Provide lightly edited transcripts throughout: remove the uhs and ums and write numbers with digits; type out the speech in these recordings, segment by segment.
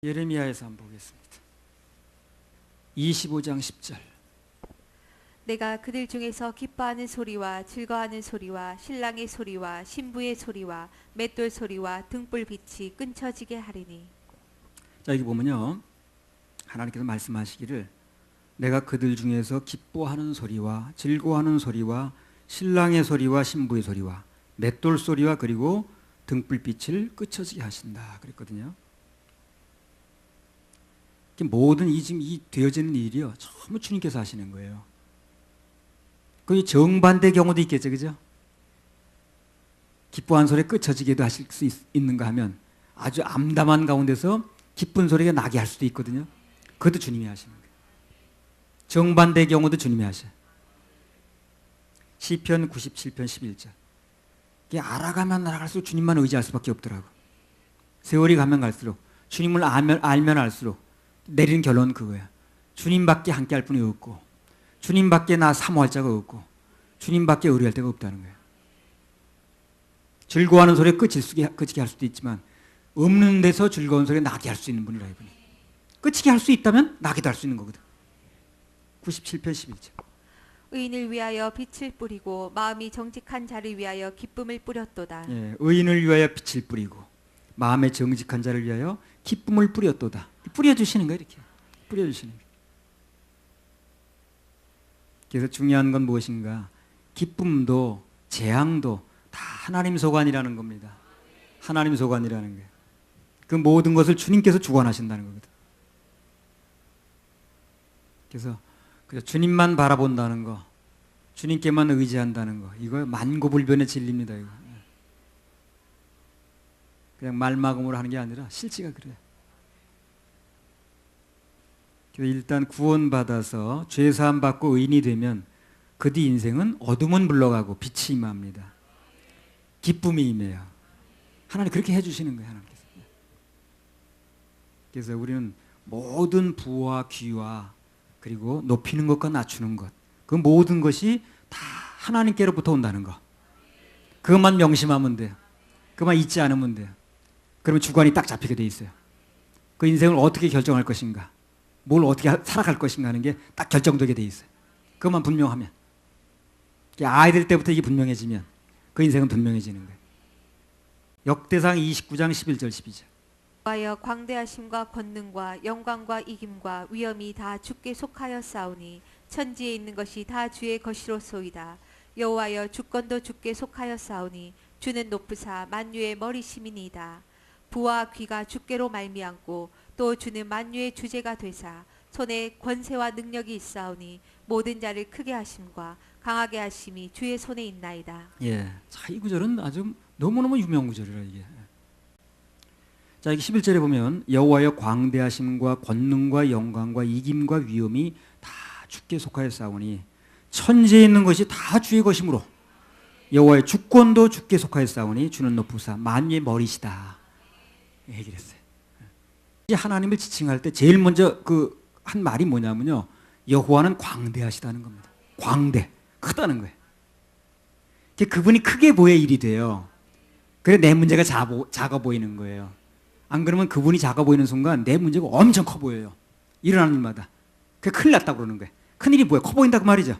예레미야에서 한번 보겠습니다. 25장 10절. 내가 그들 중에서 기뻐하는 소리와 즐거워하는 소리와 신랑의 소리와 신부의 소리와 맷돌 소리와 등불빛이 끊쳐지게 하리니. 자, 여기 보면요, 하나님께서 말씀하시기를 내가 그들 중에서 기뻐하는 소리와 즐거워하는 소리와 신랑의 소리와 신부의 소리와 맷돌 소리와 그리고 등불빛을 끊쳐지게 하신다 그랬거든요. 모든 지금 이 되어지는 일이요, 전부 주님께서 하시는 거예요. 그 정반대 경우도 있겠죠, 그죠? 기뻐한 소리에 끊쳐지게도 하실 수 있는가 하면 아주 암담한 가운데서 기쁜 소리가 나게 할 수도 있거든요. 그것도 주님이 하시는 거예요. 정반대 경우도 주님이 하셔요. 시편 97편 11절. 이게 알아가면 알아갈수록 주님만 의지할 수밖에 없더라고. 세월이 가면 갈수록 주님을 알면 알수록 내리는 결론은 그거야. 주님밖에 함께 할 분이 없고, 주님밖에 나 사모할 자가 없고, 주님밖에 의뢰할 데가 없다는 거예요. 즐거워하는 소리에 끝이게 할 수도 있지만 없는 데서 즐거운 소리에 나게 할 수 있는 분이라 이분이. 끝이게 할 수 있다면 나게도 할 수 있는 거거든. 97편 11절. 의인을 위하여 빛을 뿌리고 마음이 정직한 자를 위하여 기쁨을 뿌렸도다. 예, 의인을 위하여 빛을 뿌리고 마음에 정직한 자를 위하여 기쁨을 뿌렸도다. 뿌려주시는 거예요, 이렇게. 뿌려주시는 거예요. 그래서 중요한 건 무엇인가? 기쁨도 재앙도 다 하나님 소관이라는 겁니다. 하나님 소관이라는 거예요. 그 모든 것을 주님께서 주관하신다는 거거든. 그래서 주님만 바라본다는 거, 주님께만 의지한다는 거, 이거 만고불변의 진리입니다. 이거. 그냥 말마금으로 하는 게 아니라 실제가 그래요. 일단 구원받아서 죄사함 받고 의인이 되면 그 뒤 인생은 어둠은 물러가고 빛이 임합니다. 기쁨이 임해요. 하나님 그렇게 해주시는 거예요, 하나님께서. 그래서 우리는 모든 부와 귀와 그리고 높이는 것과 낮추는 것, 그 모든 것이 다 하나님께로부터 온다는 거. 그것만 명심하면 돼요. 그것만 잊지 않으면 돼요. 그러면 주관이 딱 잡히게 돼 있어요. 그 인생을 어떻게 결정할 것인가, 뭘 어떻게 살아갈 것인가 하는 게 딱 결정되게 돼 있어요. 그것만 분명하면, 아이들 때부터 이게 분명해지면 그 인생은 분명해지는 거예요. 역대상 29장 11절 12절. 여호와여 광대하심과 권능과 영광과 이김과 위엄이 다 주께 속하였사오니 천지에 있는 것이 다 주의 것이로소이다. 여호와여 주권도 주께 속하였사오니 주는 높으사 만유의 머리심이니이다. 부와 귀가 주께로 말미암고 또 주는 만유의 주제가 되사 손에 권세와 능력이 있사오니 모든 자를 크게 하심과 강하게 하심이 주의 손에 있나이다. 예, 자, 이 구절은 아주 너무너무 유명한 구절이라 이게. 자, 여기 11절에 보면 여호와여 광대하심과 권능과 영광과 이김과 위엄이 다 주께 속하였사오니 천지에 있는 것이 다 주의 것이므로 여호와의 주권도 주께 속하였사오니 주는 높으사 만유의 머리시다. 얘기를 했어요. 하나님을 지칭할 때 제일 먼저 그 한 말이 뭐냐면요, 여호와는 광대하시다는 겁니다. 광대, 크다는 거예요. 그분이 크게 보여 일이 돼요. 그래 내 문제가 작아 보이는 거예요. 안 그러면 그분이 작아 보이는 순간 내 문제가 엄청 커 보여요. 일어나는 일마다. 그게 큰일 났다고 그러는 거예요. 큰일이 뭐예요? 커 보인다 그 말이죠.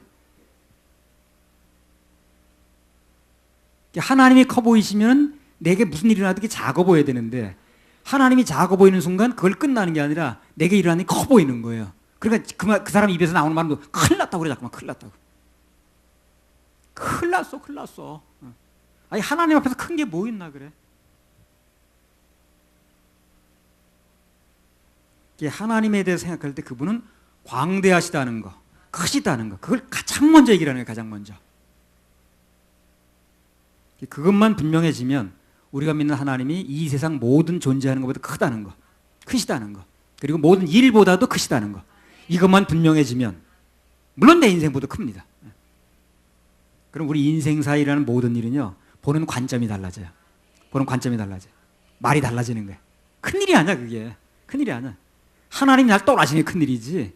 하나님이 커 보이시면 내게 무슨 일이 일어나도 작아 보여야 되는데, 하나님이 작아 보이는 순간 그걸 끝나는 게 아니라 내게 일어나는 게 커 보이는 거예요. 그러니까 그 사람 입에서 나오는 말은 큰일 났다고 그래. 자꾸만 큰일 났다고. 큰일 났어, 큰일 났어. 아니 하나님 앞에서 큰 게 뭐 있나 그래. 하나님에 대해서 생각할 때 그분은 광대하시다는 거, 크시다는 거, 그걸 가장 먼저 얘기를 하는 거예요. 가장 먼저. 그것만 분명해지면 우리가 믿는 하나님이 이 세상 모든 존재하는 것보다 크다는 거, 크시다는 거, 그리고 모든 일보다도 크시다는 거, 이것만 분명해지면 물론 내 인생보다 큽니다. 그럼 우리 인생사이라는 모든 일은요, 보는 관점이 달라져요. 보는 관점이 달라져요. 말이 달라지는 거예요. 큰일이 아니야 그게. 큰일이 아니야. 하나님이 날 떠나시는 게 큰일이지,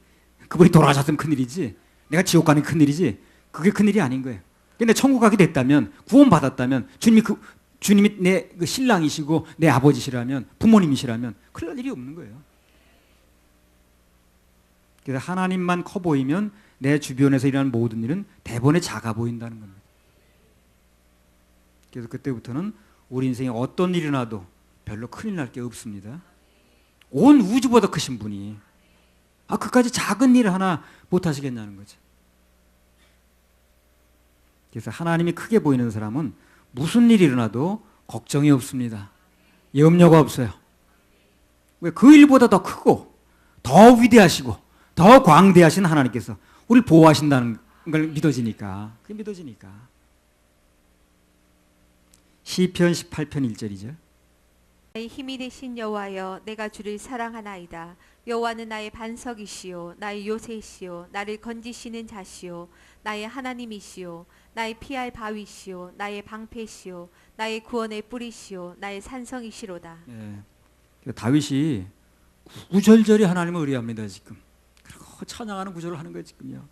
그분이 돌아가셨으면 큰일이지, 내가 지옥 가는 게 큰일이지, 그게 큰일이 아닌 거예요. 근데 천국 가게 됐다면, 구원받았다면, 주님이 내 신랑이시고 내 아버지시라면, 부모님이시라면 큰일 날 일이 없는 거예요. 그래서 하나님만 커 보이면 내 주변에서 일어나는 모든 일은 대본에 작아 보인다는 겁니다. 그래서 그때부터는 우리 인생에 어떤 일이 나도 별로 큰일 날 게 없습니다. 온 우주보다 크신 분이 그까지 작은 일 하나 못 하시겠냐는 거죠. 그래서 하나님이 크게 보이는 사람은 무슨 일이 일어나도 걱정이 없습니다. 염려가 없어요. 왜? 그 일보다 더 크고 더 위대하시고 더 광대하신 하나님께서 우리를 보호하신다는 걸 믿어지니까. 그게 믿어지니까. 시편 18편 1절이죠. 나의 힘이 되신 여호와여, 내가 주를 사랑하나이다. 여호와는 나의 반석이시요 나의 요새시요 나를 건지시는 자시요 나의 하나님이시요 나의 피할 바위시요 나의 방패시요 나의 구원의 뿌리시요 나의 산성이시로다. 네. 다윗이 구절절히 하나님을 의뢰합니다. 지금 그리고 찬양하는 구절을 하는 거예요. 지금요.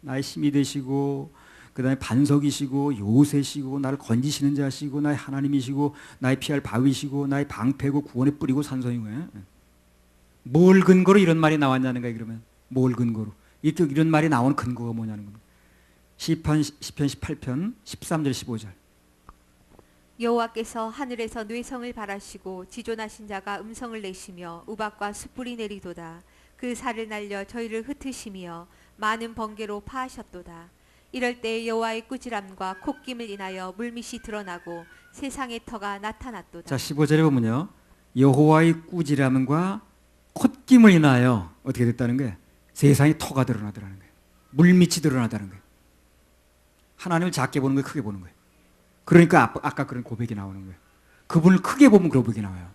나의 힘이 되시고 그 다음에 반석이시고 요새시고 나를 건지시는 자시고 나의 하나님이시고 나의 피할 바위시고 나의 방패고 구원의 뿌리고 산성인 거예요. 뭘 근거로 이런 말이 나왔냐는 거예요. 그러면 뭘 근거로 이런 말이 나오는 근거가 뭐냐는 겁니다. 시편 18편 13절 15절. 여호와께서 하늘에서 뇌성을 발하시고 지존하신 자가 음성을 내시며 우박과 숯불이 내리도다. 그 살을 날려 저희를 흩으시며 많은 번개로 파하셨도다. 이럴 때 여호와의 꾸지람과 콧김을 인하여 물밑이 드러나고 세상의 터가 나타났도다. 자 15절에 보면요. 여호와의 꾸지람과 콧김을 인하여 어떻게 됐다는 거예요? 세상의 터가 드러나더라는 거예요. 물밑이 드러나다는 거예요. 하나님을 작게 보는 거예요, 크게 보는 거예요. 그러니까 아까 그런 고백이 나오는 거예요. 그분을 크게 보면 그런 고백이 나와요.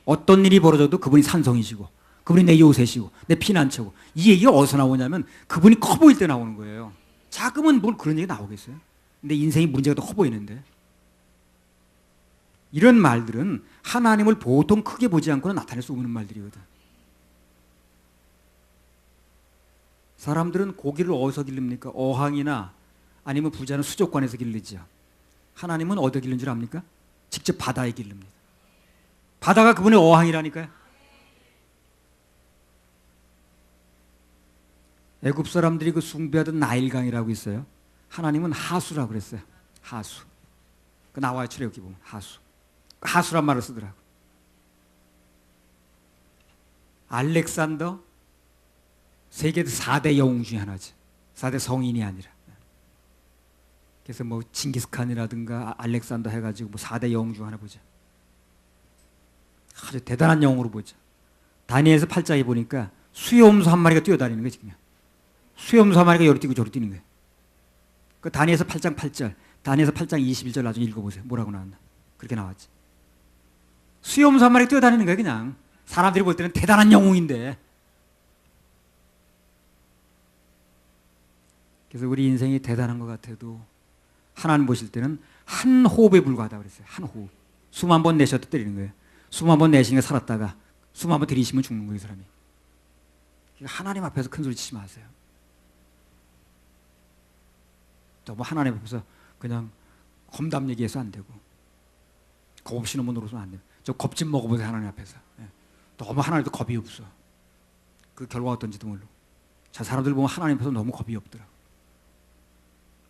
어떤 일이 벌어져도 그분이 산성이시고 그분이 내 요새시고 내 피난처고. 이 얘기가 어디서 나오냐면 그분이 커 보일 때 나오는 거예요. 작으면 뭘 그런 얘기 나오겠어요? 근데 인생이 문제가 더 커 보이는데. 이런 말들은 하나님을 보통 크게 보지 않고는 나타낼 수 없는 말들이거든. 사람들은 고기를 어디서 기릅니까? 어항이나 아니면 부자는 수족관에서 기르죠. 하나님은 어디서 기르는 줄 압니까? 직접 바다에 기릅니다. 바다가 그분의 어항이라니까요. 애굽 사람들이 그 숭배하던 나일강이라고 있어요. 하나님은 하수라고 그랬어요. 하수. 그 나와요, 출애굽기 보면 하수. 하수란 말을 쓰더라고. 알렉산더 세계 4대 영웅 중에 하나죠. 4대 성인이 아니라. 그래서 뭐 징기스칸이라든가 알렉산더 해가지고 뭐 4대 영웅 중 하나 보죠. 아주 대단한 영웅으로 보죠. 다니엘서 8장에 보니까 수염소 한 마리가 뛰어다니는 거예요. 지금. 수염소 한 마리가 요리 뛰고 저리 뛰는 거예요. 그 다니엘서 8장 8절, 다니엘서 8장 21절 나중에 읽어보세요. 뭐라고 나왔나. 그렇게 나왔지. 수염소 한 마리가 뛰어다니는 거예요. 그냥. 사람들이 볼 때는 대단한 영웅인데. 그래서 우리 인생이 대단한 것 같아도 하나님 보실 때는 한 호흡에 불과하다 그랬어요. 한 호흡. 숨 한 번 내쉬어도 때리는 거예요. 숨 한 번 내쉬면 살았다가 숨 한 번 들이쉬면 죽는 거예요. 이 사람이. 하나님 앞에서 큰 소리 치지 마세요. 너무 하나님 앞에서 그냥 험담 얘기해서 안 되고 겁 없이 너무 놀아서는 안 돼요. 저 겁 좀 먹어보세요. 하나님 앞에서. 너무 하나님도 겁이 없어. 그 결과가 어떤지도 모르고. 자, 사람들 보면 하나님 앞에서 너무 겁이 없더라.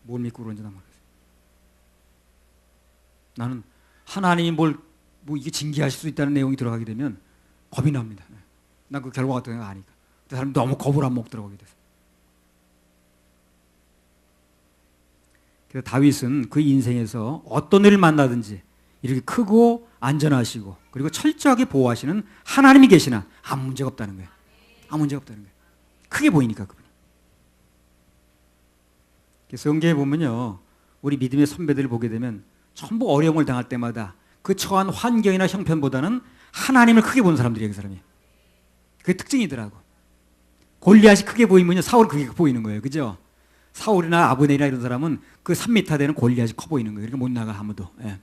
뭘 믿고 그런지 난 모르겠어요. 나는 하나님이 뭐 이게 징계하실 수 있다는 내용이 들어가게 되면 겁이 납니다. 난 그 결과 같은 거 아니까. 그 사람이 너무 겁을 안 먹고 들어가게 돼서. 그래서 다윗은 그 인생에서 어떤 일을 만나든지 이렇게 크고 안전하시고 그리고 철저하게 보호하시는 하나님이 계시나 아무 문제가 없다는 거예요. 아무 문제가 없다는 거예요. 크게 보이니까 그분이. 성경에 보면요. 우리 믿음의 선배들을 보게 되면 전부 어려움을 당할 때마다 그 처한 환경이나 형편보다는 하나님을 크게 보는 사람들이에요. 그 사람이. 그게 특징이더라고. 골리앗이 크게 보이면요. 사울은 그게 보이는 거예요. 그죠? 사울이나 아브넬이나 이런 사람은 그 3m 되는 골리앗이 커 보이는 거예요. 그러니까 못 나가 아무도. 예.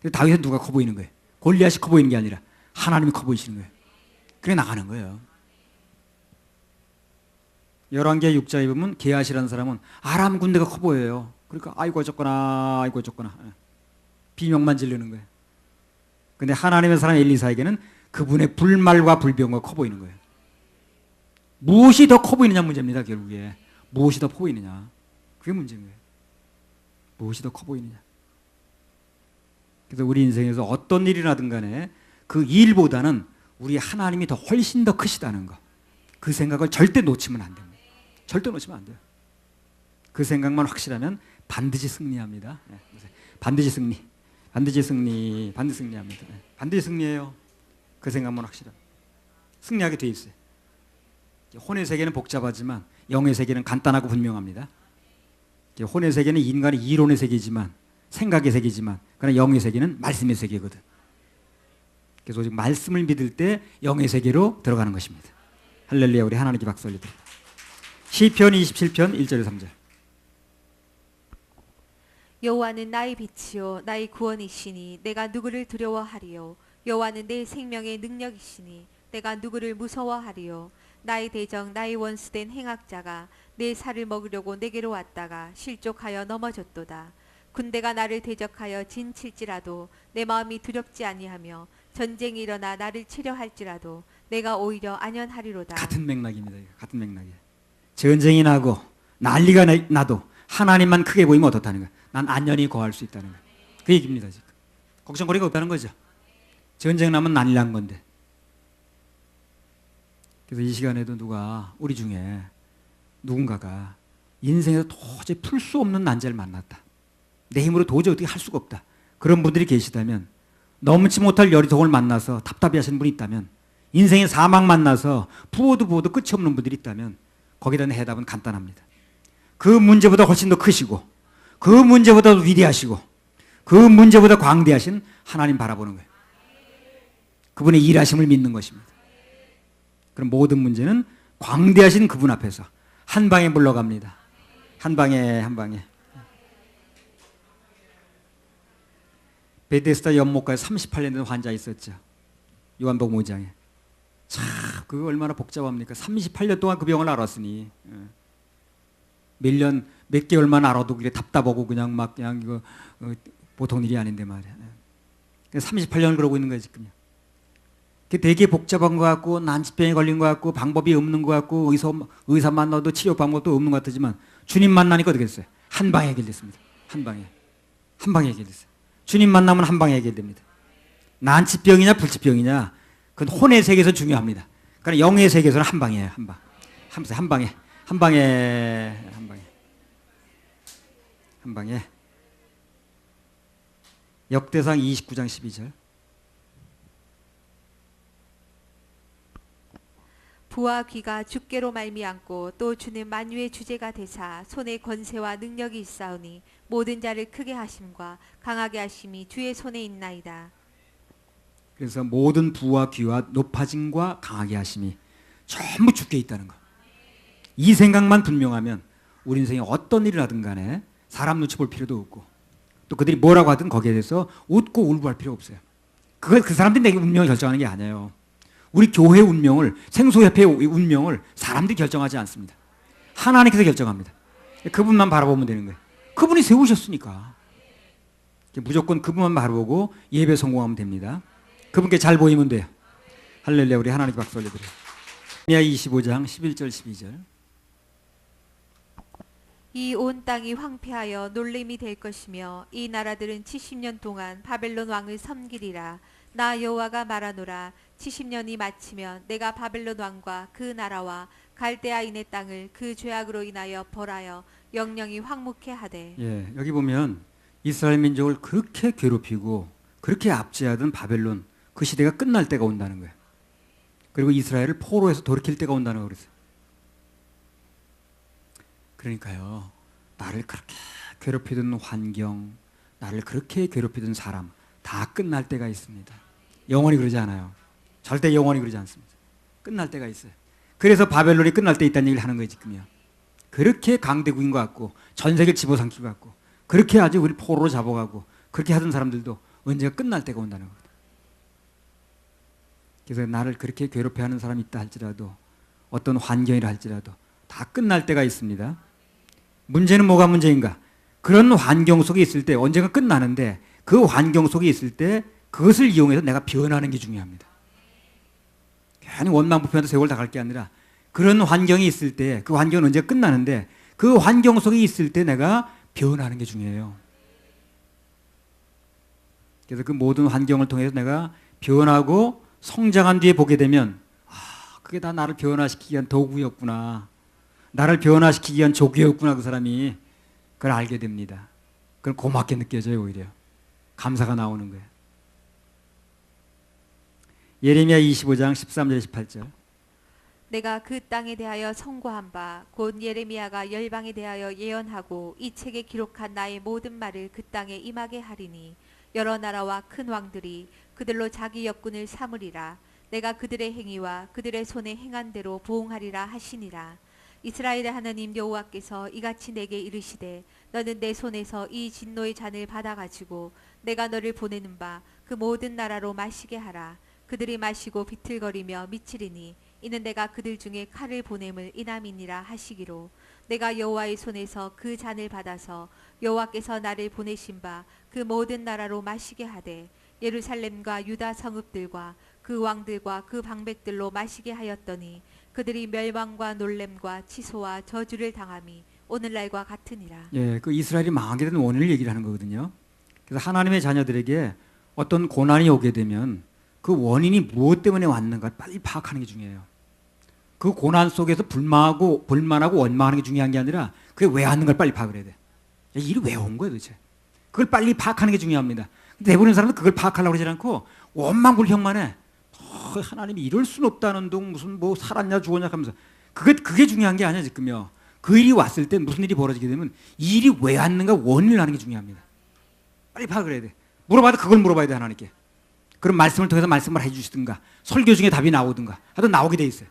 다윗은 누가 커 보이는 거예요? 골리앗이 커 보이는 게 아니라 하나님이 커 보이시는 거예요. 그래 나가는 거예요. 열왕기하 6장에 보면 게하시라는 사람은 아람 군대가 커 보여요. 그러니까 아이고 어쩌거나 아이고 어쩌거나 비명만 지르는 거예요. 근데 하나님의 사람 엘리사에게는 그분의 불말과 불병과 커 보이는 거예요. 무엇이 더 커 보이느냐 문제입니다. 결국에 무엇이 더 커 보이느냐, 그게 문제인 거예요. 무엇이 더 커 보이느냐. 그래서 우리 인생에서 어떤 일이라든 간에 그 일보다는 우리 하나님이 더 훨씬 더 크시다는 거, 그 생각을 절대 놓치면 안 됩니다. 절대 놓치면 안 돼요. 그 생각만 확실하면 반드시 승리합니다. 네, 반드시 승리, 반드시 승리, 반드시 승리합니다. 네, 반드시 승리해요. 그 생각만 확실하면 승리하게 돼 있어요. 혼의 세계는 복잡하지만 영의 세계는 간단하고 분명합니다. 혼의 세계는 인간의 이론의 세계지만, 생각의 세계지만, 그러나 영의 세계는 말씀의 세계거든. 그래서 오직 말씀을 믿을 때 영의 세계로 들어가는 것입니다. 할렐루야. 우리 하나님께 박수 올려드립니다. 시편 27편 1절에 3절. 여호와는 나의 빛이요 나의 구원이시니 내가 누구를 두려워하리요. 여호와는 내 생명의 능력이시니 내가 누구를 무서워하리요. 나의 대적 나의 원수된 행악자가 내 살을 먹으려고 내게로 왔다가 실족하여 넘어졌도다. 군대가 나를 대적하여 진칠지라도 내 마음이 두렵지 아니하며 전쟁이 일어나 나를 치려 할지라도 내가 오히려 안연하리로다. 같은 맥락입니다. 같은 맥락이에요. 전쟁이 나고 난리가 나도 하나님만 크게 보이면 어떻다는 거예요? 난 안연히 거할 수 있다는 거예요. 그 얘기입니다. 지금 걱정거리가 없다는 거죠. 전쟁 나면 난리 난 건데. 그래서 이 시간에도 우리 중에 누군가가 인생에서 도저히 풀 수 없는 난제를 만났다, 내 힘으로 도저히 어떻게 할 수가 없다, 그런 분들이 계시다면, 넘지 못할 여리동을 만나서 답답해 하시는 분이 있다면, 인생의 사막 만나서 부어도 끝이 없는 분들이 있다면, 거기에 대한 해답은 간단합니다. 그 문제보다 훨씬 더 크시고, 그 문제보다 위대하시고, 그 문제보다 광대하신 하나님 바라보는 거예요. 그분의 일하심을 믿는 것입니다. 그럼 모든 문제는 광대하신 그분 앞에서 한 방에 물러갑니다. 한 방에. 베데스다 연못가에 38년 된 환자 있었죠. 요한복음 5장에. 참 그거 얼마나 복잡합니까? 38년 동안 그 병을 앓았으니 몇 개월만 앓아도 그게 답답하고 그냥 이거 보통 일이 아닌데 말이야. 38년을 그러고 있는 거예요 지금요. 되게 복잡한 것 같고, 난치병에 걸린 것 같고, 방법이 없는 것 같고, 의사 만나도 치료 방법도 없는 것 같지만, 주님 만나니까 어떻게 됐어요? 한 방에 해결됐습니다. 한 방에 해결됐어요. 주님 만나면 한 방에 해결됩니다. 난치병이냐 불치병이냐, 그건 혼의 세계에서 중요합니다. 그러나 영의 세계에서는 한 방이에요. 한 방에. 역대상 29장 12절. 부와 귀가 주께로 말미암고 또 주는 만유의 주제가 되사 손에 권세와 능력이 있사오니 모든 자를 크게 하심과 강하게 하심이 주의 손에 있나이다. 그래서 모든 부와 귀와 높아짐과 강하게 하심이 전부 주께 있다는 것. 이 생각만 분명하면 우리 인생에 어떤 일을 하든 간에 사람 눈치 볼 필요도 없고, 또 그들이 뭐라고 하든 거기에 대해서 웃고 울고 할 필요 없어요. 그 사람들이 내게 운명을 결정하는 게 아니에요. 우리 교회의 운명을, 생소협회의 운명을 사람들이 결정하지 않습니다. 하나님께서 결정합니다. 그분만 바라보면 되는 거예요. 그분이 세우셨으니까 무조건 그분만 바라보고 예배 성공하면 됩니다. 그분께 잘 보이면 돼요. 할렐루야. 우리 하나님께 박수 올려드려요. 이사야 25장 11절 12절. 이 온 땅이 황폐하여 놀림이 될 것이며 이 나라들은 70년 동안 바벨론 왕을 섬기리라. 나 여호와가 말하노라. 70년이 마치면 내가 바벨론 왕과 그 나라와 갈대아인의 땅을 그 죄악으로 인하여 벌하여 영영이 황무케 하되. 예, 여기 보면 이스라엘 민족을 그렇게 괴롭히고 그렇게 압제하던 바벨론, 그 시대가 끝날 때가 온다는 거예요. 그리고 이스라엘을 포로에서 돌이킬 때가 온다는 거예요. 그러니까요, 나를 그렇게 괴롭히던 환경, 나를 그렇게 괴롭히던 사람 다 끝날 때가 있습니다. 영원히 그러지 않아요. 절대 영원히 그러지 않습니다. 끝날 때가 있어요. 그래서 바벨론이 끝날 때 있다는 얘기를 하는 거예요 지금요. 그렇게 강대국인 것 같고 전 세계를 집어삼킬 것 같고 그렇게 아주 우리 포로로 잡아가고 그렇게 하던 사람들도 언제가 끝날 때가 온다는 겁니다. 그래서 나를 그렇게 괴롭혀하는 사람이 있다 할지라도, 어떤 환경이라 할지라도 다 끝날 때가 있습니다. 문제는 뭐가 문제인가? 그런 환경 속에 있을 때 언제가 끝나는데, 그 환경 속에 있을 때 그것을 이용해서 내가 변하는 게 중요합니다. 괜히 원망불평해서 세월 다 갈 게 아니라 그런 환경이 있을 때, 그 환경은 언제 끝나는데 그 환경 속에 있을 때 내가 변하는 게 중요해요. 그래서 그 모든 환경을 통해서 내가 변하고 성장한 뒤에 보게 되면 그게 다 나를 변화시키기 위한 도구였구나. 나를 변화시키기 위한 조교였구나. 그 사람이 그걸 알게 됩니다. 그건 고맙게 느껴져요. 오히려 감사가 나오는 거예요. 예레미야 25장 13절 18절. 내가 그 땅에 대하여 선고한 바 곧 예레미야가 열방에 대하여 예언하고 이 책에 기록한 나의 모든 말을 그 땅에 임하게 하리니 여러 나라와 큰 왕들이 그들로 자기 역군을 삼으리라. 내가 그들의 행위와 그들의 손에 행한 대로 보응하리라 하시니라. 이스라엘의 하나님 여호와께서 이같이 내게 이르시되 너는 내 손에서 이 진노의 잔을 받아가지고 내가 너를 보내는 바 그 모든 나라로 마시게 하라. 그들이 마시고 비틀거리며 미치리니 이는 내가 그들 중에 칼을 보냄을 인함이니라 하시기로 내가 여호와의 손에서 그 잔을 받아서 여호와께서 나를 보내신 바 그 모든 나라로 마시게 하되 예루살렘과 유다 성읍들과 그 왕들과 그 방백들로 마시게 하였더니 그들이 멸망과 놀램과 치소와 저주를 당함이 오늘날과 같으니라. 예, 그 이스라엘이 망하게 된 원인을 얘기를 하는 거거든요. 그래서 하나님의 자녀들에게 어떤 고난이 오게 되면 그 원인이 무엇 때문에 왔는가 빨리 파악하는 게 중요해요. 그 고난 속에서 불만하고 원망하는 게 중요한 게 아니라 그게 왜 왔는가 빨리 파악을 해야 돼. 이 일이 왜 온 거야 도대체. 그걸 빨리 파악하는 게 중요합니다. 대부분 사람은 그걸 파악하려고 그러지 않고 원망불평만 해. 하나님이 이럴 순 없다는 둥 무슨 뭐 살았냐 죽었냐 하면서 그게 중요한 게 아니야 지금요. 그 일이 왔을 때 무슨 일이 벌어지게 되면 이 일이 왜 왔는가 원인을 아는 게 중요합니다. 빨리 파악을 해야 돼. 물어봐도 그걸 물어봐야 돼 하나님께. 그런 말씀을 통해서 말씀을 해주시든가 설교 중에 답이 나오든가 하여튼 나오게 돼 있어요.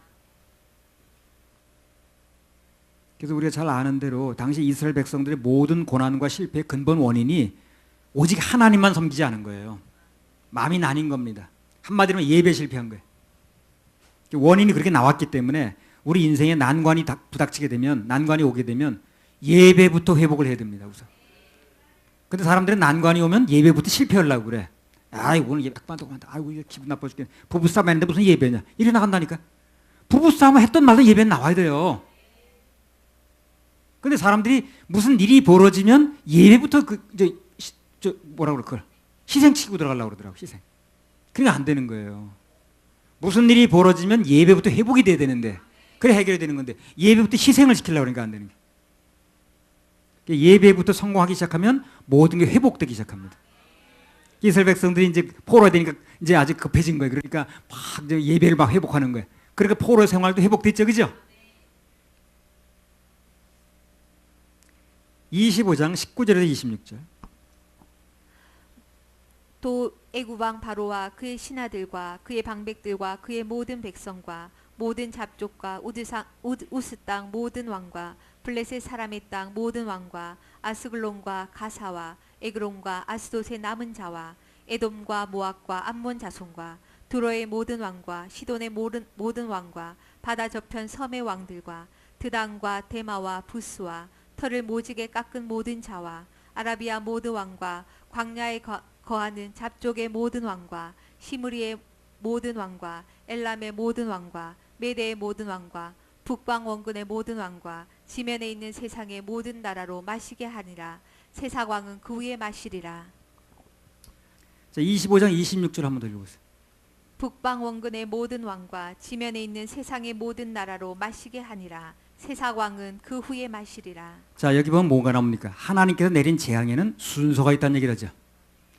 그래서 우리가 잘 아는 대로 당시 이스라엘 백성들의 모든 고난과 실패의 근본 원인이 오직 하나님만 섬기지 않은 거예요. 마음이 나뉜 겁니다. 한마디로 예배 실패한 거예요. 원인이 그렇게 나왔기 때문에 우리 인생에 난관이 부닥치게 되면 난관이 오게 되면 예배부터 회복을 해야 됩니다. 우선. 근데 사람들은 난관이 오면 예배부터 실패하려고 그래. 오늘 예배 그만둬. 아이고 기분 나빠 죽겠네. 부부싸움 했는데 무슨 예배냐. 이래 나간다니까. 부부싸움 했던 말도 예배는 나와야 돼요. 근데 사람들이 무슨 일이 벌어지면 예배부터 뭐라 그럴까 희생 치고 들어가려고 그러더라고. 희생. 그러니까 안 되는 거예요. 무슨 일이 벌어지면 예배부터 회복이 돼야 되는데 그래 해결이 되는 건데 예배부터 희생을 시키려고 그러니까 안 되는 거예요. 예배부터 성공하기 시작하면 모든 게 회복되기 시작합니다. 이스라엘 백성들이 이제 포로가 되니까 이제 아주 급해진 거예요. 그러니까 막 이제 예배를 막 회복하는 거예요. 그러니까 포로 생활도 회복됐죠, 그죠? 25장 19절에서 26절. 또 애굽왕 바로와 그의 신하들과 그의 방백들과 그의 모든 백성과 모든 잡족과 우스 땅 모든 왕과 블레셋 사람의 땅 모든 왕과 아스글론과 가사와 에그론과 아스돗의 남은 자와 에돔과 모압과 암몬 자손과 두로의 모든 왕과 시돈의 모든 왕과 바다 저편 섬의 왕들과 드단과 데마와 부스와 털을 모지게 깎은 모든 자와 아라비아 모든 왕과 광야에 거하는 잡족의 모든 왕과 시므리의 모든 왕과 엘람의 모든 왕과 메대의 모든 왕과 북방 원군의 모든 왕과 지면에 있는 세상의 모든 나라로 마시게 하니라. 세사광은 그 위에 마시리라. 자, 25장 26절 한번 더 읽어보세요. 북방 원군의 모든 왕과 지면에 있는 세상의 모든 나라로 마시게 하니라. 세사광은 그 후에 마시리라. 자, 여기 보면 뭐가 나옵니까? 하나님께서 내린 재앙에는 순서가 있다는 얘기를 하죠.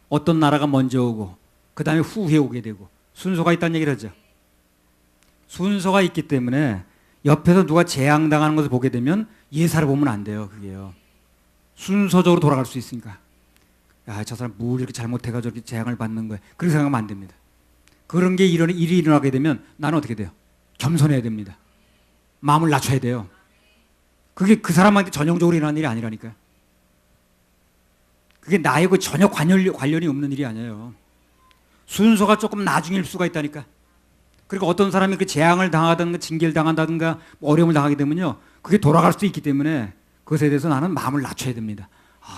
어떤 나라가 먼저 오고 그 다음에 후에 오게 되고 순서가 있다는 얘기를 하죠. 순서가 있기 때문에 옆에서 누가 재앙당하는 것을 보게 되면 예사를 보면 안 돼요. 그게요. 순서적으로 돌아갈 수 있으니까. 저 사람 뭘 이렇게 잘못해가지고 이렇게 재앙을 받는 거야. 그렇게 생각하면 안 됩니다. 그런 게 일이 일어나게 되면 나는 어떻게 돼요? 겸손해야 됩니다. 마음을 낮춰야 돼요. 그게 그 사람한테 전형적으로 일어나는 일이 아니라니까요. 그게 나하고 전혀 관련이 없는 일이 아니에요. 순서가 조금 나중일 수가 있다니까. 그리고 어떤 사람이 그 재앙을 당하든가 징계를 당한다든가 어려움을 당하게 되면요. 그게 돌아갈 수도 있기 때문에 그것에 대해서 나는 마음을 낮춰야 됩니다.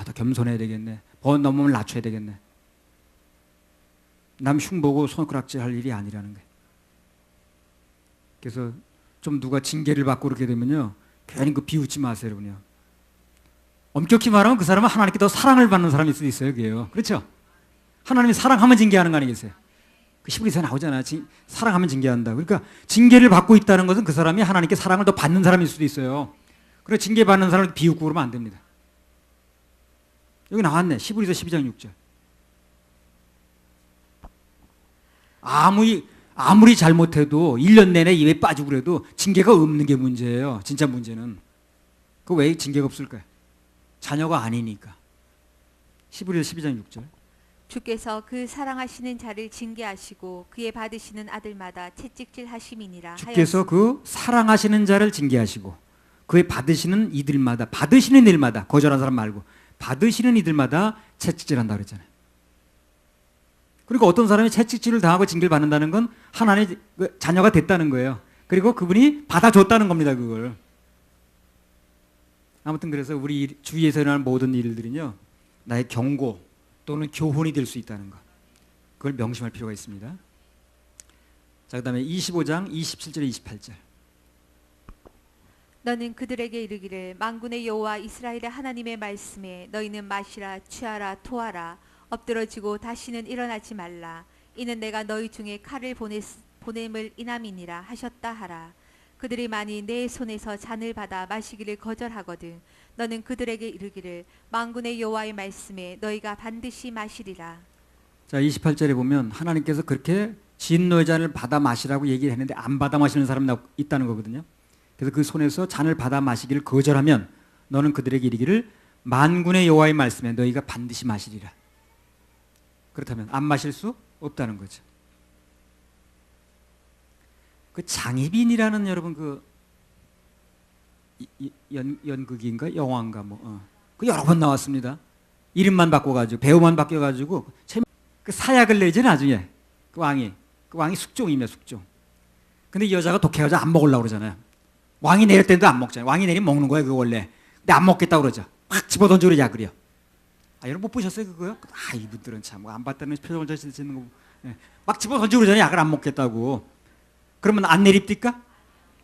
더 겸손해야 되겠네. 번 넘으면 낮춰야 되겠네. 남 흉보고 손가락질 할 일이 아니라는 거예요. 그래서 좀 누가 징계를 받고 그렇게 되면요, 괜히 그 비웃지 마세요, 여러분요. 엄격히 말하면 그 사람은 하나님께 더 사랑을 받는 사람일 수도 있어요, 그게요. 그렇죠? 하나님이 사랑하면 징계하는 거 아니겠어요? 그 시부리서 나오잖아요. 사랑하면 징계한다. 그러니까 징계를 받고 있다는 것은 그 사람이 하나님께 사랑을 더 받는 사람일 수도 있어요. 그래서 징계받는 사람을 비웃고 그러면 안 됩니다. 여기 나왔네. 시부리서 12장 6절. 아무리 잘못해도 1년 내내 입에 빠지고 그래도 징계가 없는 게 문제예요. 진짜 문제는. 그 왜 징계가 없을까요? 자녀가 아니니까. 시부리서 12장 6절. 주께서 그 사랑하시는 자를 징계하시고 그의 받으시는 아들마다 채찍질 하심이니라. 주께서 그 사랑하시는 자를 징계하시고 그의 받으시는 일마다 거절한 사람 말고 받으시는 이들마다 채찍질한다 그랬잖아요. 그러니까 어떤 사람이 채찍질을 당하고 징계를 받는다는 건 하나님의 자녀가 됐다는 거예요. 그리고 그분이 받아줬다는 겁니다, 그걸. 아무튼 그래서 우리 주위에서 일어나는 모든 일들은요, 나의 경고 또는 교훈이 될 수 있다는 것. 그걸 명심할 필요가 있습니다. 자, 그 다음에 25장 27절 28절. 너는 그들에게 이르기를 만군의 여호와 이스라엘의 하나님의 말씀에 너희는 마시라 취하라 토하라 엎드러지고 다시는 일어나지 말라. 이는 내가 너희 중에 칼을 보냄을 인함이니라 하셨다 하라. 그들이 많이 내 손에서 잔을 받아 마시기를 거절하거든 너는 그들에게 이르기를 만군의 여호와의 말씀에 너희가 반드시 마시리라. 자, 28절에 보면 하나님께서 그렇게 진노의 잔을 받아 마시라고 얘기를 했는데 안 받아 마시는 사람이 있다는 거거든요. 그래서 그 손에서 잔을 받아 마시기를 거절하면 너는 그들에게 이르기를 만군의 여호와의 말씀에 너희가 반드시 마시리라. 그렇다면 안 마실 수 없다는 거죠. 그 장희빈이라는 여러분 그 연극인가 영화인가 그 여러 번 나왔습니다. 이름만 바꿔가지고 배우만 바뀌어가지고 그 사약을 내지 나중에 그 왕이 숙종이며 숙종. 근데 이 여자가 독해가지고 안 먹으려고 그러잖아요. 왕이 내릴 때도 안 먹잖아요. 왕이 내리면 먹는 거예요, 그거 원래. 근데 안 먹겠다고 그러죠. 막 집어던지고 약을요. 여러분 못 보셨어요, 그거요? 이분들은 참 안 봤다는 표정을 짓는 거. 막 집어던지고 그러잖아요, 약을 안 먹겠다고. 그러면 안 내립니까?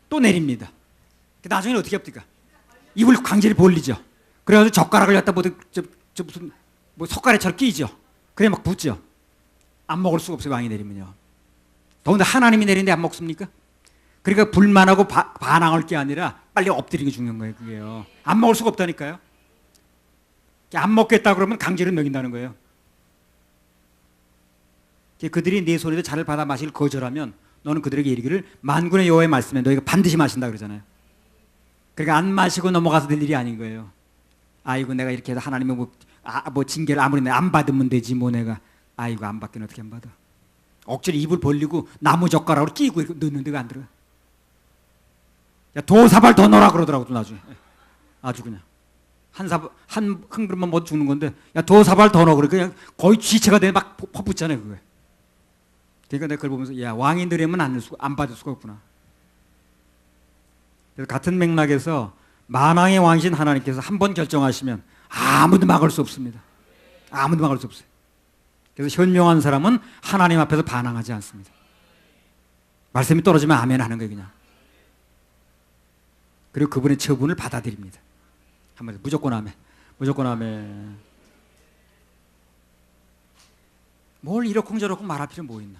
또 내립니다. 나중에는 어떻게 합니까? 입을 강제로 벌리죠. 그래가지고 젓가락을 갖다 무슨 젓가락처럼 끼죠. 그래 막 붓죠. 안 먹을 수가 없어요, 왕이 내리면요. 더군다나 하나님이 내리는데 안 먹습니까? 그러니까 불만하고 반항할 게 아니라 빨리 엎드리는 게 중요한 거예요, 그게요. 안 먹을 수가 없다니까요. 안 먹겠다 그러면 강제로 먹인다는 거예요. 그들이 네 손에서 잔을 받아 마시길 거절하면 너는 그들에게 이르기를 만군의 여호와의 말씀에 너희가 반드시 마신다 그러잖아요. 그러니까 안 마시고 넘어가서 될 일이 아닌 거예요. 아이고 내가 이렇게 해서 하나님의 뭐 징계를 아무리 안 받으면 되지 뭐 내가 아이고 안 받기는 어떻게 안 받아. 억지로 입을 벌리고 나무 젓가락으로 끼고 이렇게 넣는데 안 들어가. 야, 도사발 더 넣으라 그러더라고 또 나중에. 아주 그냥 한 그릇만 못 주는 건데 야 도사발 더 넣어 그래 그냥 거의 쥐체가 되면 막 퍼붓잖아요 그거에. 그러니까 내가 그걸 보면서 야 왕이 느리면 안 받을 수가 없구나. 그래서 같은 맥락에서 만왕의 왕이신 하나님께서 한 번 결정하시면 아무도 막을 수 없습니다. 아무도 막을 수 없어요. 그래서 현명한 사람은 하나님 앞에서 반항하지 않습니다. 말씀이 떨어지면 아멘 하는 거예요 그냥. 그리고 그분의 처분을 받아들입니다. 한마디로 무조건 아멘. 무조건 아멘. 뭘 이러쿵저러쿵 말할 필요 뭐 있나.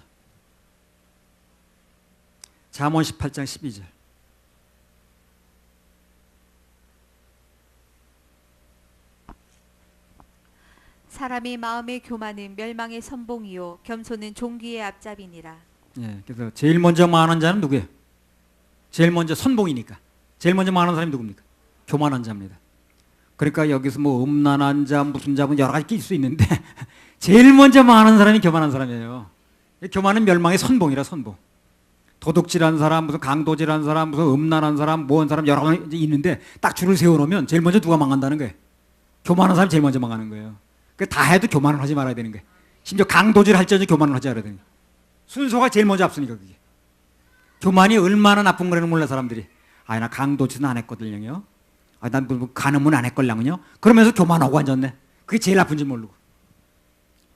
잠언 18장 12절. 사람의 마음의 교만은 멸망의 선봉이요 겸손은 종기의 앞잡이니라. 예, 그래서 제일 먼저 망하는 자는 누구예요? 제일 먼저 선봉이니까. 제일 먼저 망하는 사람이 누굽니까? 교만한 자입니다. 그러니까 여기서 뭐 음란한 자, 무슨 자, 여러 가지 낄 수 있는데 제일 먼저 망하는 사람이 교만한 사람이에요. 교만은 멸망의 선봉이라 선봉. 도둑질한 사람, 무슨 강도질한 사람, 무슨 음란한 사람, 뭐한 사람 여러 가지 있는데 딱 줄을 세워놓으면 제일 먼저 누가 망한다는 거예요? 교만한 사람이 제일 먼저 망하는 거예요. 다 해도 교만을 하지 말아야 되는 거예요. 심지어 강도질 할지언정 교만을 하지 말아야 되는 거예요. 순서가 제일 먼저 앞서니까 그게. 교만이 얼마나 나쁜 거라는 몰라 사람들이. 나 강도질은 안 했거든요. 난 뭐 간음은 안 했걸랑요. 그러면서 교만하고 앉았네. 그게 제일 나쁜지 모르고.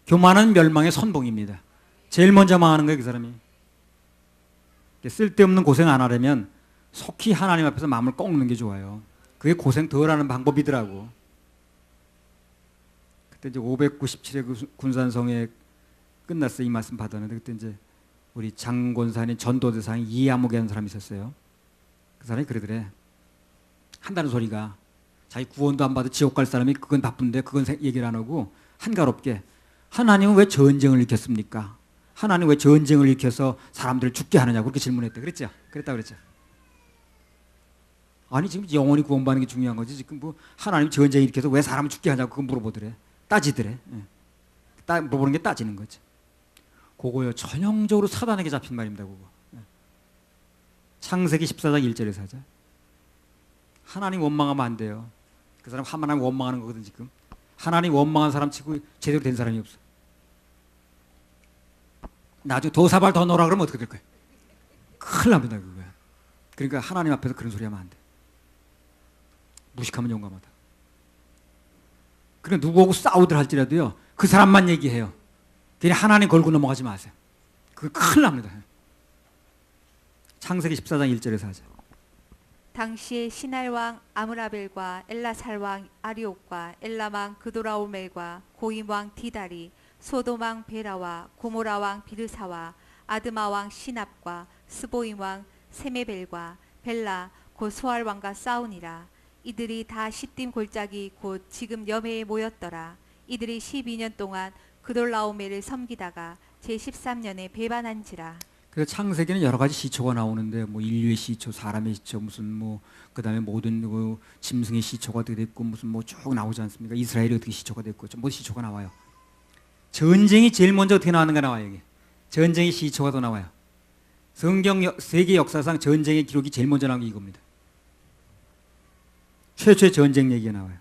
교만은 멸망의 선봉입니다. 제일 먼저 망하는 거예요 그 사람이. 쓸데없는 고생 안 하려면 속히 하나님 앞에서 마음을 꺾는 게 좋아요. 그게 고생 덜하는 방법이더라고. 그때 이제 597회 군산성에 끝났어요. 이 말씀 받았는데 그때 이제 우리 장권산인 전도대상이 이아목이라는 사람이 있었어요. 그 사람이 그러더래. 한다는 소리가 자기 구원도 안 받아 지옥 갈 사람이 그건 바쁜데 그건 얘기를 안 하고 한가롭게 하나님은 왜 전쟁을 일으켰습니까? 하나님 왜 전쟁을 일으켜서 사람들을 죽게 하느냐고 그렇게 질문했대. 그랬죠? 그랬다 그랬죠? 아니 지금 영원히 구원받는 게 중요한 거지. 지금 뭐 하나님 전쟁을 일으켜서 왜 사람을 죽게 하냐고 그거 물어보더래. 따지더래. 예. 물어보는 게 따지는 거지. 그거요. 전형적으로 사단에게 잡힌 말입니다. 그거. 예. 창세기 14장 1절에서 하자. 하나님 원망하면 안 돼요. 그 사람 하나님 원망하는 거거든 지금. 하나님 원망한 사람 치고 제대로 된 사람이 없어. 나중에 더 사발 더 넣으라 그러면 어떻게 될 거야? 큰일 납니다 그거야. 그러니까 하나님 앞에서 그런 소리 하면 안 돼. 무식하면 용감하다. 그러니까 누구하고 싸우들 할지라도요. 그 사람만 얘기해요. 괜히 하나님 걸고 넘어가지 마세요. 그거 큰일 납니다. 창세기 14장 1절에서 하자. 당시에 시날왕 아므라벨과 엘라살왕 아리옥과 엘람왕 그도라오멜과 고임왕 디달이 소돔왕 베라와 고모라왕 비르사와 아드마왕 시납과 스보임왕 세메벨과 벨라 곧 소알왕과 싸우니라. 이들이 다 시딤 골짜기 곧 지금 여매에 모였더라. 이들이 12년 동안 그돌라오멜을 섬기다가 제13년에 배반한지라. 그래서 창세기는 여러 가지 시초가 나오는데 뭐 인류의 시초, 사람의 시초, 무슨 뭐 그다음에 모든 그 짐승의 시초가 어떻게 됐고 무슨 뭐 쭉 나오지 않습니까? 이스라엘이 어떻게 시초가 됐고 뭐 시초가 나와요. 전쟁이 제일 먼저 어떻게 나왔는가 나와요. 이게 전쟁의 시초가 더 나와요. 성경 세계 역사상 전쟁의 기록이 제일 먼저 나온 게 이겁니다. 최초의 전쟁 얘기가 나와요.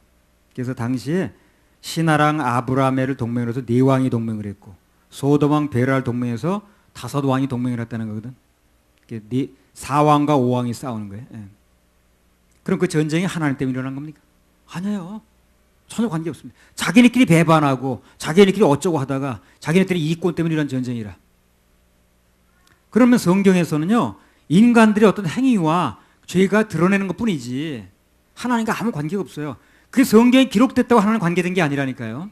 그래서 당시에 시나랑 아브라멜을 동맹으로 해서 네 왕이 동맹을 했고 소돔왕 베라를 동맹해서 5왕이 동맹을 했다는 거거든. 4왕과 5왕이 싸우는 거예요. 예. 그럼 그 전쟁이 하나님 때문에 일어난 겁니까? 아니에요. 전혀 관계없습니다. 자기네끼리 배반하고 자기네끼리 어쩌고 하다가 자기네끼리 이권 때문에 일어난 전쟁이라. 그러면 성경에서는요. 인간들의 어떤 행위와 죄가 드러내는 것뿐이지 하나님과 아무 관계가 없어요. 그게 성경에 기록됐다고 하나님 관계된 게 아니라니까요.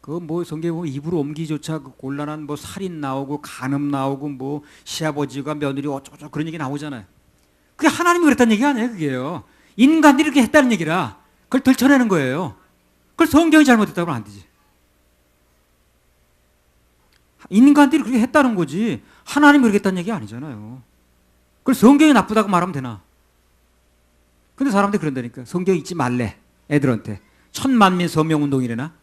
그 뭐 성경에 보면 입으로 옮기조차 그 곤란한 뭐 살인 나오고 간음 나오고 뭐 시아버지가 며느리 어쩌고저쩌고 그런 얘기 나오잖아요. 그게 하나님이 그랬다는 얘기가 아니에요. 그게요. 인간들이 그렇게 했다는 얘기라 그걸 들춰내는 거예요. 그걸 성경이 잘못했다고 하면 안 되지. 인간들이 그렇게 했다는 거지 하나님이 그렇게 했다는 얘기 아니잖아요. 그걸 성경이 나쁘다고 말하면 되나? 근데 사람들이 그런다니까. 성경 읽지 말래 애들한테. 1000만민 서명운동이래나?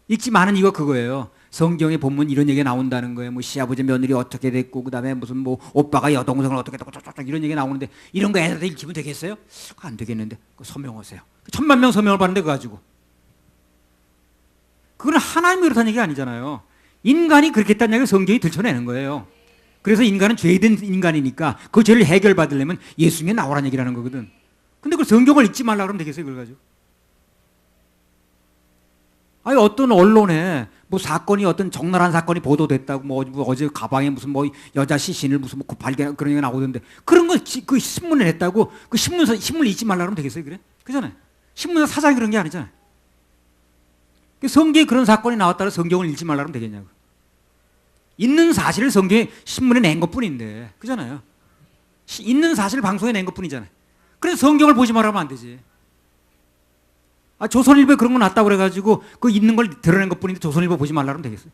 읽지 마는 이유가 그거예요. 성경에 보면 이런 얘기가 나온다는 거예요. 뭐 시아버지 며느리 어떻게 됐고 그다음에 무슨 뭐 오빠가 여동생을 어떻게 됐고 이런 얘기 나오는데 이런 거 애들한테 읽히면 되겠어요? 안 되겠는데 서명하세요. 1000만 명 서명을 받는데 그거 가지고. 그건 하나님이 그렇다는 얘기가 아니잖아요. 인간이 그렇게 했다는 얘기를 성경이 들춰내는 거예요. 그래서 인간은 죄된 인간이니까 그 죄를 해결받으려면 예수님이 나오라는 얘기라는 거거든. 근데 그 성경을 읽지 말라 그러면 되겠어요, 그걸 가지고? 아니 어떤 언론에 뭐 사건이 어떤 적나라한 사건이 보도됐다고 뭐 어제 가방에 무슨 뭐 여자 시신을 무슨 뭐 발견 그런 게 나오던데 그런 거 그 신문에 냈다고 그 신문을 읽지 말라 그러면 되겠어요, 그래? 그잖아요. 신문사 사장이 그런 게 아니잖아요. 성경에 그런 사건이 나왔다고 성경을 읽지 말라 그러면 되겠냐고. 있는 사실을 성경에 신문에 낸 것뿐인데, 그잖아요. 있는 사실을 방송에 낸 것뿐이잖아요. 그래서 성경을 보지 말라면 안 되지. 조선일보에 그런 거 났다고 그래가지고 그 있는 걸 드러낸 것뿐인데 조선일보 보지 말라 그러면 되겠어요.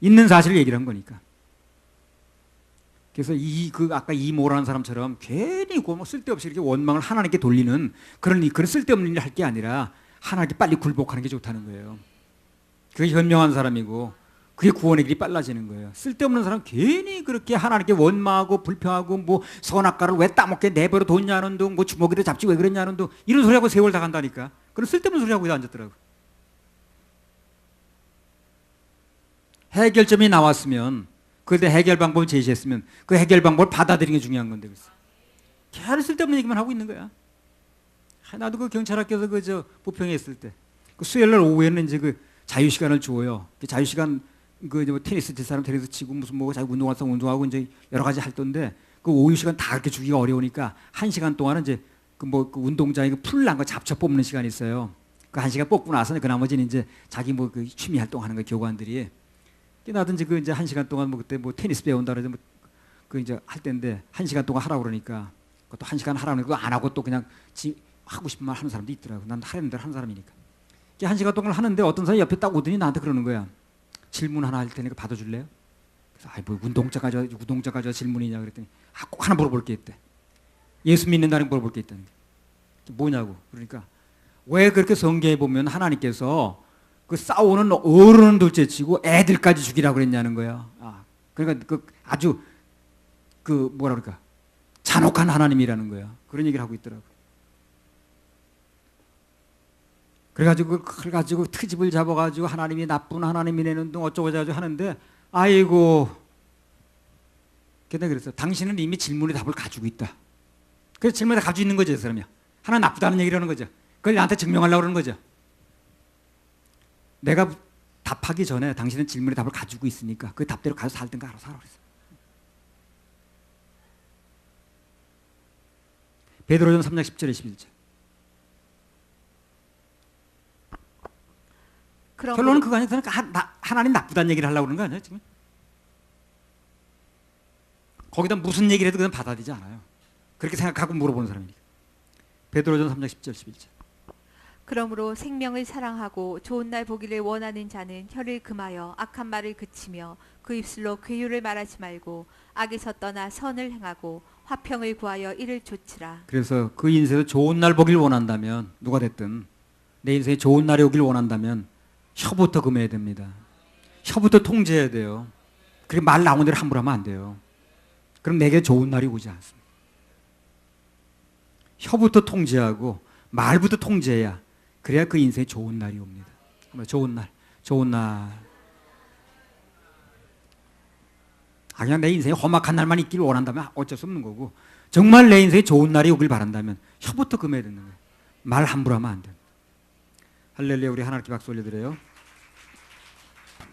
있는 사실을 얘기를 한 거니까. 그래서 아까 이모라는 사람처럼 괜히 뭐 쓸데없이 이렇게 원망을 하나님께 돌리는 그런 쓸데없는 일을 할 게 아니라 하나님께 빨리 굴복하는 게 좋다는 거예요. 그게 현명한 사람이고 그게 구원의 길이 빨라지는 거예요. 쓸데없는 사람 괜히 그렇게 하나님께 원망하고 불평하고 뭐 선악과를 왜 따먹게 내버려 뒀냐는 둥 뭐 주먹이를 잡지 왜 그랬냐는 둥 이런 소리하고 세월 다 간다니까. 그런 쓸데없는 소리하고 앉았더라고. 해결점이 나왔으면 그때 해결 방법을 제시했으면 그 해결 방법을 받아들이는 게 중요한 건데 그래서 계속 쓸데없는 얘기만 하고 있는 거야. 나도 그 경찰학교에서 부평에 있을 때 그 수요일 날 오후에는 이제 그 자유시간을 줘요. 그 자유시간 그 이제 뭐 테니스 칠 사람 테니스 치고 무슨 뭐 자기 운동할 사람 운동하고 이제 여러 가지 활동인데 그 오후 시간 다 그렇게 주기가 어려우니까 1시간 동안은 이제 그 뭐 그 운동장에 그 풀난 거 잡초 뽑는 시간이 있어요. 그 1시간 뽑고 나서 그 나머지는 이제 자기 뭐 그 취미 활동하는 거 교관들이 나든지 그 이제 1시간 동안 뭐 그때 뭐 테니스 배운다 그러지 그 이제 할 때인데 1시간 동안 하라고 그러니까 그것도 1시간 하라고 그러니까 안 하고 또 그냥 하고 싶은 말 하는 사람도 있더라고. 난 하라는 대로 하는 사람이니까. 1시간 동안 하는데 어떤 사람이 옆에 딱 오더니 나한테 그러는 거야. 질문 하나 할 테니까 받아줄래요? 그래서 아이 뭐 운동자가 질문이냐 그랬더니 꼭 하나 물어볼 게 있대. 예수 믿는다는 물어볼 게 있다는데. 뭐냐고. 그러니까 왜 그렇게 성경에 보면 하나님께서 그 싸우는 어른은 둘째치고 애들까지 죽이라고 그랬냐는 거야. 그러니까 그 아주 그 뭐라 그럴까 잔혹한 하나님이라는 거야. 그런 얘기를 하고 있더라고. 그래가지고 트집을 잡아가지고 하나님이 나쁜 하나님이라는 등 어쩌고 저쩌고 하는데 아이고. 걔네 그랬어. 당신은 이미 질문의 답을 가지고 있다. 그래서 질문을 가지고 있는 거죠, 그 사람이. 하나 나쁘다는 얘기를 하는 거죠. 그걸 나한테 증명하려고 그러는 거죠. 내가 답하기 전에 당신은 질문의 답을 가지고 있으니까 그 답대로 가서 살든가 알아서 하라 그랬어. 베드로전 3장 10절에 11절. 결론은 그거 아니야. 하나님 나쁘다는 얘기를 하려고 그러는 거 아니야 지금? 거기다 무슨 얘기를 해도 그냥 받아들이지 않아요. 그렇게 생각하고 물어보는 사람이니까. 베드로전 3장 10절 11절. 그러므로 생명을 사랑하고 좋은 날 보기를 원하는 자는 혀를 금하여 악한 말을 그치며 그 입술로 괴유를 말하지 말고 악에서 떠나 선을 행하고 화평을 구하여 이를 좇으라. 그래서 그 인생에서 좋은 날 보길 원한다면 누가 됐든 내 인생에 좋은 날이 오길 원한다면 혀부터 금해야 됩니다. 혀부터 통제해야 돼요. 그리고 말 나오는 대로 함부로 하면 안 돼요. 그럼 내게 좋은 날이 오지 않습니다. 혀부터 통제하고 말부터 통제해야 그래야 그 인생에 좋은 날이 옵니다. 좋은 날, 좋은 날. 그냥 내 인생에 험악한 날만 있길 원한다면 어쩔 수 없는 거고 정말 내 인생에 좋은 날이 오길 바란다면 혀부터 금해야 되는 거예요. 말 함부로 하면 안 돼요. 할렐루야. 우리 하나님께 박수 올려드려요.